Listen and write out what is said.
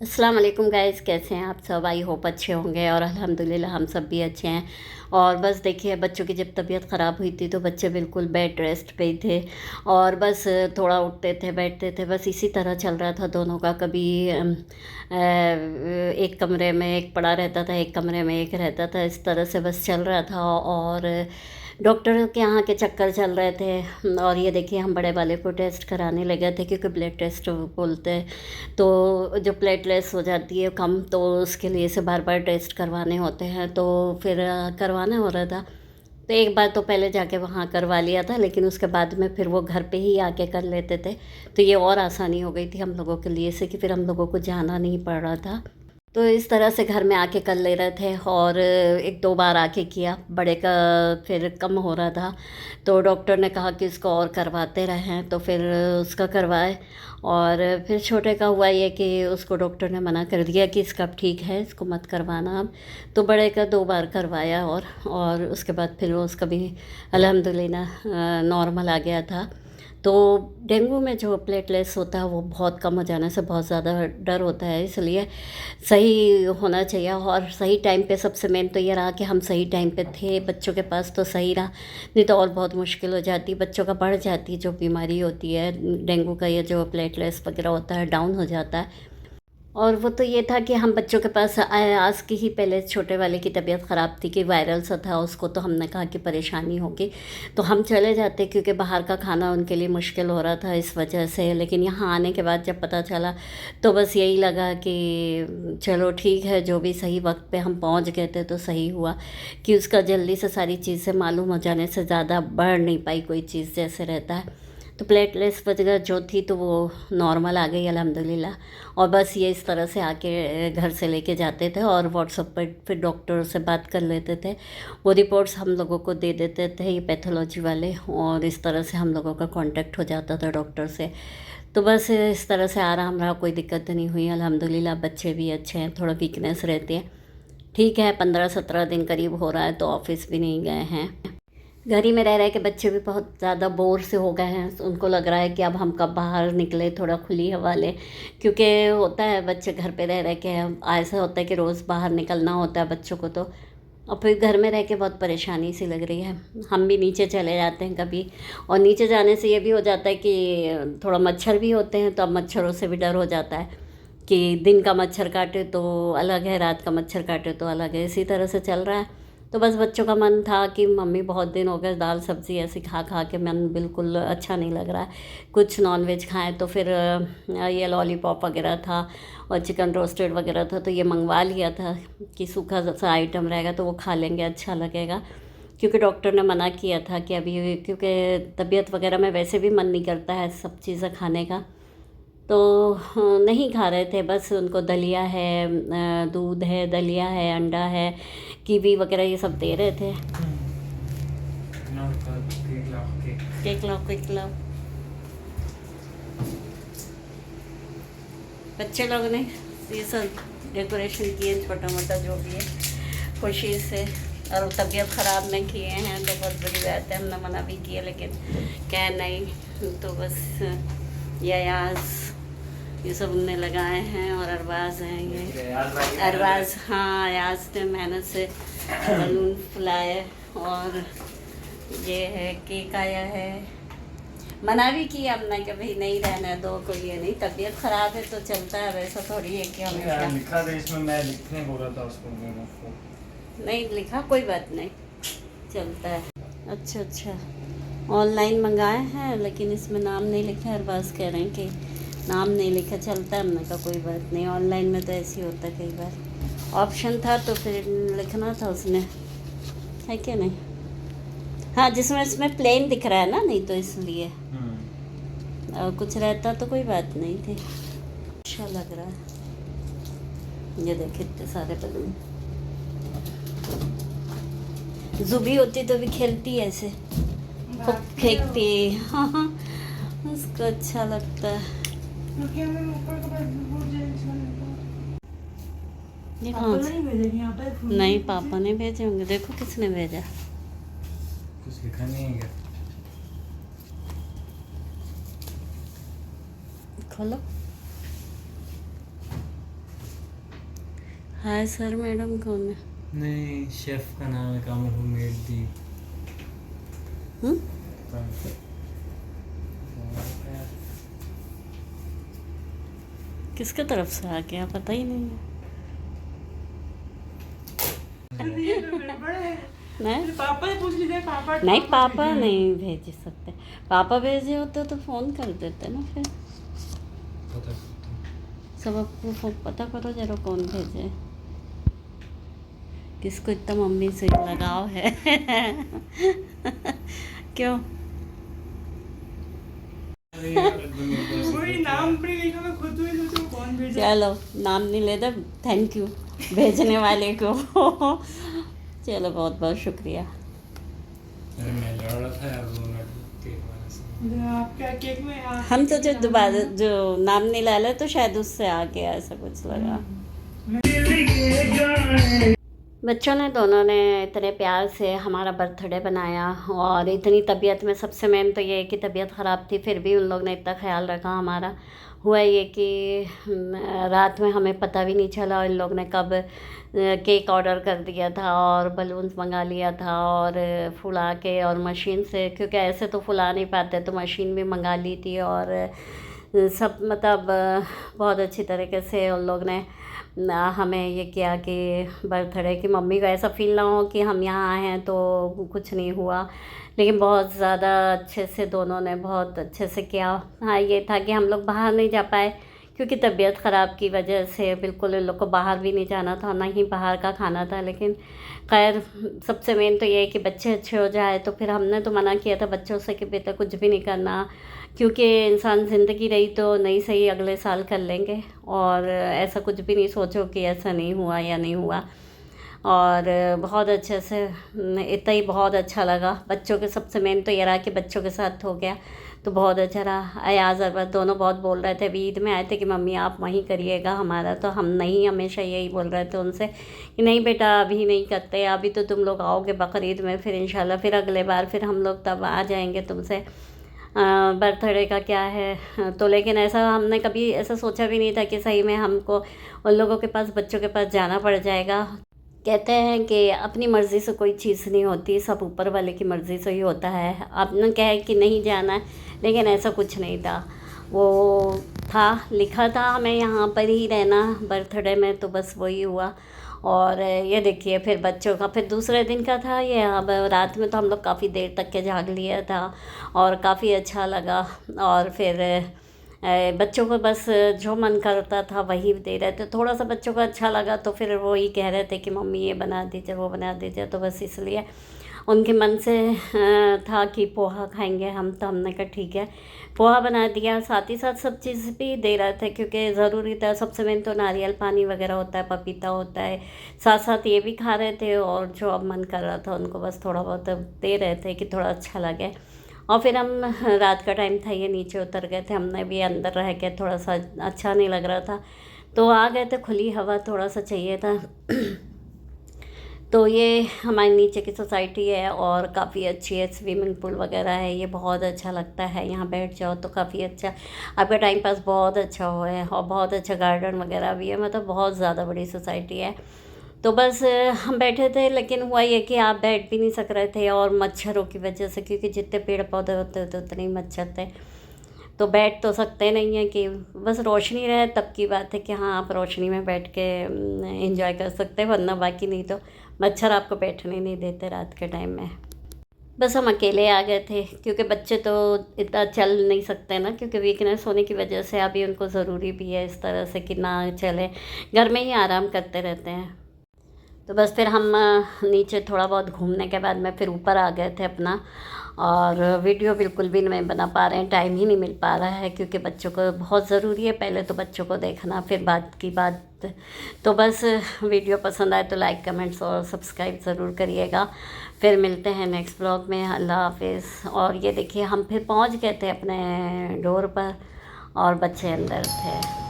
अस्सलाम वालेकुम गाइस, कैसे हैं आप सब। आई होप अच्छे होंगे और अल्हम्दुलिल्लाह हम सब भी अच्छे हैं। और बस देखिए, बच्चों की जब तबीयत ख़राब हुई थी तो बच्चे बिल्कुल बेड रेस्ट पे ही थे और बस थोड़ा उठते थे बैठते थे, बस इसी तरह चल रहा था दोनों का। कभी एक कमरे में एक पड़ा रहता था, एक कमरे में एक रहता था, इस तरह से बस चल रहा था। और डॉक्टर के यहाँ के चक्कर चल रहे थे। और ये देखिए, हम बड़े वाले को टेस्ट कराने लगे थे क्योंकि ब्लड टेस्ट बोलते हैं, तो जो प्लेटलेट्स हो जाती है कम, तो उसके लिए से बार बार टेस्ट करवाने होते हैं। तो फिर करवाना हो रहा था, तो एक बार तो पहले जाके वहाँ करवा लिया था, लेकिन उसके बाद में फिर वो घर पे ही आके कर लेते थे, तो ये और आसानी हो गई थी हम लोगों के लिए से कि फिर हम लोगों को जाना नहीं पड़ रहा था। तो इस तरह से घर में आके कर ले रहे थे। और एक दो बार आके किया, बड़े का फिर कम हो रहा था, तो डॉक्टर ने कहा कि इसको और करवाते रहें, तो फिर उसका करवाए। और फिर छोटे का हुआ ये कि उसको डॉक्टर ने मना कर दिया कि इसका अब ठीक है, इसको मत करवाना अब। तो बड़े का दो बार करवाया और उसके बाद फिर वो उसका भी अल्हम्दुलिल्लाह नॉर्मल आ गया था। तो डेंगू में जो प्लेटलेट्स होता है वो बहुत कम हो जाने से बहुत ज़्यादा डर होता है, इसलिए सही होना चाहिए। और सही टाइम पे, सबसे मेन तो ये रहा कि हम सही टाइम पे थे, बच्चों के पास तो सही रहा, नहीं तो और बहुत मुश्किल हो जाती, बच्चों का बढ़ जाती जो बीमारी होती है डेंगू का, ये जो प्लेटलेट्स वगैरह होता है डाउन हो जाता है। और वो तो ये था कि हम बच्चों के पास आए, आज की ही पहले छोटे वाले की तबीयत ख़राब थी कि वायरल सा था उसको, तो हमने कहा कि परेशानी होगी तो हम चले जाते क्योंकि बाहर का खाना उनके लिए मुश्किल हो रहा था इस वजह से। लेकिन यहाँ आने के बाद जब पता चला तो बस यही लगा कि चलो ठीक है, जो भी सही वक्त पे हम पहुँच गए थे तो सही हुआ कि उसका जल्दी से सारी चीज़ें मालूम हो जाने से ज़्यादा बढ़ नहीं पाई कोई चीज़ जैसे रहता है। तो प्लेटलेट्स वगैरह जो थी तो वो नॉर्मल आ गई अल्हम्दुलिल्लाह। और बस ये इस तरह से आके घर से लेके जाते थे और व्हाट्सएप पर फिर डॉक्टर से बात कर लेते थे, वो रिपोर्ट्स हम लोगों को दे देते थे ये पैथोलॉजी वाले, और इस तरह से हम लोगों का कांटेक्ट हो जाता था डॉक्टर से। तो बस इस तरह से आराम रहा, कोई दिक्कत नहीं हुई अल्हम्दुलिल्लाह। बच्चे भी अच्छे हैं, थोड़ा वीकनेस रहती है, ठीक है। 15-17 दिन करीब हो रहा है तो ऑफिस भी नहीं गए हैं। घर ही में रह रहे के बच्चे भी बहुत ज़्यादा बोर से हो गए हैं, तो उनको लग रहा है कि अब हम कब बाहर निकले, थोड़ा खुली हवा ले। क्योंकि होता है बच्चे घर पे रह के, ऐसा होता है कि रोज़ बाहर निकलना होता है बच्चों को, तो और फिर घर में रह के बहुत परेशानी सी लग रही है। हम भी नीचे चले जाते हैं कभी, और नीचे जाने से ये भी हो जाता है कि थोड़ा मच्छर भी होते हैं, तो अब मच्छरों से भी डर हो जाता है कि दिन का मच्छर काटे तो अलग है, रात का मच्छर काटे तो अलग है, इसी तरह से चल रहा है। तो बस बच्चों का मन था कि मम्मी बहुत दिन हो गए दाल सब्ज़ी ऐसी खा खा के मन बिल्कुल अच्छा नहीं लग रहा है, कुछ नॉन वेज खाएं। तो फिर ये लॉलीपॉप वगैरह था और चिकन रोस्टेड वगैरह था, तो ये मंगवा लिया था कि सूखा सा आइटम रहेगा तो वो खा लेंगे, अच्छा लगेगा। क्योंकि डॉक्टर ने मना किया था कि अभी, क्योंकि तबीयत वगैरह में वैसे भी मन नहीं करता है सब चीज़ें खाने का, तो नहीं खा रहे थे। बस उनको दलिया है, दूध है, दलिया है, अंडा है, कीवी वगैरह ये सब दे रहे थे। केक लाओ, केक लाओ। बच्चे लोग ने ये सब डेकोरेशन किए, छोटा मोटा जो भी है खुशी से। और तबीयत ख़राब में किए हैं तो बहुत बड़ी बात है, हमने मना भी किया लेकिन क्या नहीं, तो बस ये अयाज ये सब उनने लगाए हैं। और अरबाज हैं, ये अरबाज, हाँ अयाज ने मेहनत से बलून फुलाए। और ये है केक आया है, मना भी किया हमने कि भाई नहीं रहने दो, कोई ये नहीं, तबीयत ख़राब है तो चलता है, वैसा थोड़ी है कि हमेशा। लिखा था इसमें, मैं लिखने बोला था उसको, नहीं लिखा, कोई बात नहीं, चलता है। अच्छा अच्छा, ऑनलाइन मंगाए हैं लेकिन इसमें नाम नहीं लिखा है। अरबाज कह रहे हैं कि नाम नहीं लिखा, चलता है। हमने कहा कोई बात नहीं, ऑनलाइन में तो ऐसे ही होता है, कई बार ऑप्शन था तो फिर लिखना था उसने, है क्या नहीं। हाँ, जिसमें इसमें प्लेन दिख रहा है ना, नहीं तो इसलिए, और कुछ रहता तो कोई बात नहीं थी। अच्छा लग रहा है, ये देख इतने सारे बलून। जुबी होती तो भी खेलती ऐसे, खूब फेंकती। हाँ हाँ, उसको अच्छा लगता है। ये कौन सा? नहीं, पापा ने भेजे होंगे, देखो किसने भेजा। कुछ लिखा नहीं है क्या? खोलो। हाय सर मैडम कौन है? नहीं, शेफ का नाम है कामिल हुमेद दी। किसके तरफ से आ गया पता ही नहीं है। नहीं पापा ने पूछ लीजिए पापा नहीं, पापा नहीं भेज सकते। पापा भेजे होते तो फ़ोन कर देते ना फिर। पता करता सब आपको पता करो जरा कौन भेजे, किसको इतना मम्मी से लगाव है। क्यों? कोई नाम पे लिखा, मैं खुद भी सोचूं कौन भेजा। चलो नाम नहीं लेते, थैंक यू भेजने वाले को। चलो बहुत बहुत शुक्रिया। अरे मैं लड़ रहा था यार 2 मिनट केक वाले से। आप क्या केक में हम तो जो दोबारा जो नाम नहीं लाया तो शायद उससे आ गया, ऐसा कुछ लगा। बच्चों ने दोनों ने इतने प्यार से हमारा बर्थडे बनाया, और इतनी तबीयत में सबसे मेन तो ये है कि तबीयत ख़राब थी, फिर भी उन लोग ने इतना ख्याल रखा हमारा। हुआ ये कि रात में हमें पता भी नहीं चला इन लोग ने कब केक ऑर्डर कर दिया था और बलून्स मंगा लिया था, और फुला के और मशीन से, क्योंकि ऐसे तो फुला नहीं पाते तो मशीन भी मंगा ली थी, और सब मतलब बहुत अच्छी तरीके से उन लोग ने हमें ये किया कि बर्थडे की मम्मी को ऐसा फील ना हो कि हम यहाँ आए हैं तो कुछ नहीं हुआ, लेकिन बहुत ज़्यादा अच्छे से दोनों ने बहुत अच्छे से किया। हाँ ये था कि हम लोग बाहर नहीं जा पाए क्योंकि तबीयत ख़राब की वजह से बिल्कुल इन लोग को बाहर भी नहीं जाना था, ना ही बाहर का खाना था। लेकिन खैर सबसे मेन तो ये है कि बच्चे अच्छे हो जाए, तो फिर हमने तो मना किया था बच्चों से कि बेटा कुछ भी नहीं करना, क्योंकि इंसान ज़िंदगी रही तो नहीं सही अगले साल कर लेंगे, और ऐसा कुछ भी नहीं सोचो कि ऐसा नहीं हुआ या नहीं हुआ। और बहुत अच्छे से इतना ही बहुत अच्छा लगा। बच्चों के सबसे मेन तो ये रहा कि बच्चों के साथ हो गया तो बहुत अच्छा रहा। अयाज़ अरबाज दोनों बहुत बोल रहे थे, अभी ईद में आए थे कि मम्मी आप वहीं करिएगा हमारा, तो हम नहीं, हमेशा यही बोल रहे थे उनसे कि नहीं बेटा अभी नहीं करते, अभी तो तुम लोग आओगे बकरीद में, फिर इंशाल्लाह फिर अगले बार फिर हम लोग तब आ जाएंगे तुमसे। बर्थडे का क्या है तो, लेकिन ऐसा हमने कभी ऐसा सोचा भी नहीं था कि सही में हमको उन लोगों के पास, बच्चों के पास जाना पड़ जाएगा। कहते हैं कि अपनी मर्ज़ी से कोई चीज़ नहीं होती, सब ऊपर वाले की मर्ज़ी से ही होता है। आपने कहा कि नहीं जाना है, लेकिन ऐसा कुछ नहीं था, वो था लिखा था हमें यहाँ पर ही रहना बर्थडे में, तो बस वही हुआ। और ये देखिए फिर बच्चों का फिर दूसरे दिन का था ये। अब रात में तो हम लोग काफ़ी देर तक के जाग लिया था और काफ़ी अच्छा लगा। और फिर बच्चों को बस जो मन करता था वही दे रहे थे, थोड़ा सा बच्चों को अच्छा लगा तो फिर वो ही कह रहे थे कि मम्मी ये बना दीजिए वो बना दीजिए, तो बस इसलिए उनके मन से था कि पोहा खाएंगे हम, तो हमने कहा ठीक है पोहा बना दिया। साथ ही साथ सब चीज़ भी दे रहे थे क्योंकि ज़रूरी था, सबसे मेन तो नारियल पानी वगैरह होता है, पपीता होता है, साथ साथ ये भी खा रहे थे, और जो अब मन कर रहा था उनको बस थोड़ा बहुत दे रहे थे कि थोड़ा अच्छा लगे। और फिर हम रात का टाइम था, ये नीचे उतर गए थे, हमने भी अंदर रह के थोड़ा सा अच्छा नहीं लग रहा था तो आ गए थे, खुली हवा थोड़ा सा चाहिए था। तो ये हमारे नीचे की सोसाइटी है और काफ़ी अच्छी है, स्विमिंग पूल वगैरह है, ये बहुत अच्छा लगता है, यहाँ बैठ जाओ तो काफ़ी अच्छा आपका टाइम पास बहुत अच्छा हो है, और बहुत अच्छा गार्डन वगैरह भी है, मतलब बहुत ज़्यादा बड़ी सोसाइटी है। तो बस हम बैठे थे, लेकिन हुआ ये कि आप बैठ भी नहीं सक रहे थे, और मच्छरों की वजह से, क्योंकि जितने पेड़ पौधे होते थे उतने ही मच्छर थे, तो बैठ तो सकते नहीं हैं कि बस रोशनी रहे तब की बात है कि हाँ आप रोशनी में बैठ के एंजॉय कर सकते हैं, वरना बाकी नहीं तो मच्छर आपको बैठने नहीं देते रात के टाइम में। बस हम अकेले आ गए थे क्योंकि बच्चे तो इतना चल नहीं सकते ना, क्योंकि वीकनेस होने की वजह से अभी उनको ज़रूरी भी है इस तरह से कि ना चले, घर में ही आराम करते रहते हैं। तो बस फिर हम नीचे थोड़ा बहुत घूमने के बाद में फिर ऊपर आ गए थे अपना, और वीडियो बिल्कुल भी नहीं बना पा रहे हैं, टाइम ही नहीं मिल पा रहा है क्योंकि बच्चों को बहुत ज़रूरी है, पहले तो बच्चों को देखना फिर बात की बात। तो बस वीडियो पसंद आए तो लाइक कमेंट्स और सब्सक्राइब ज़रूर करिएगा। फिर मिलते हैं नेक्स्ट ब्लॉग में, अल्लाह हाफिज़। और ये देखिए हम फिर पहुंच गए थे अपने डोर पर और बच्चे अंदर थे।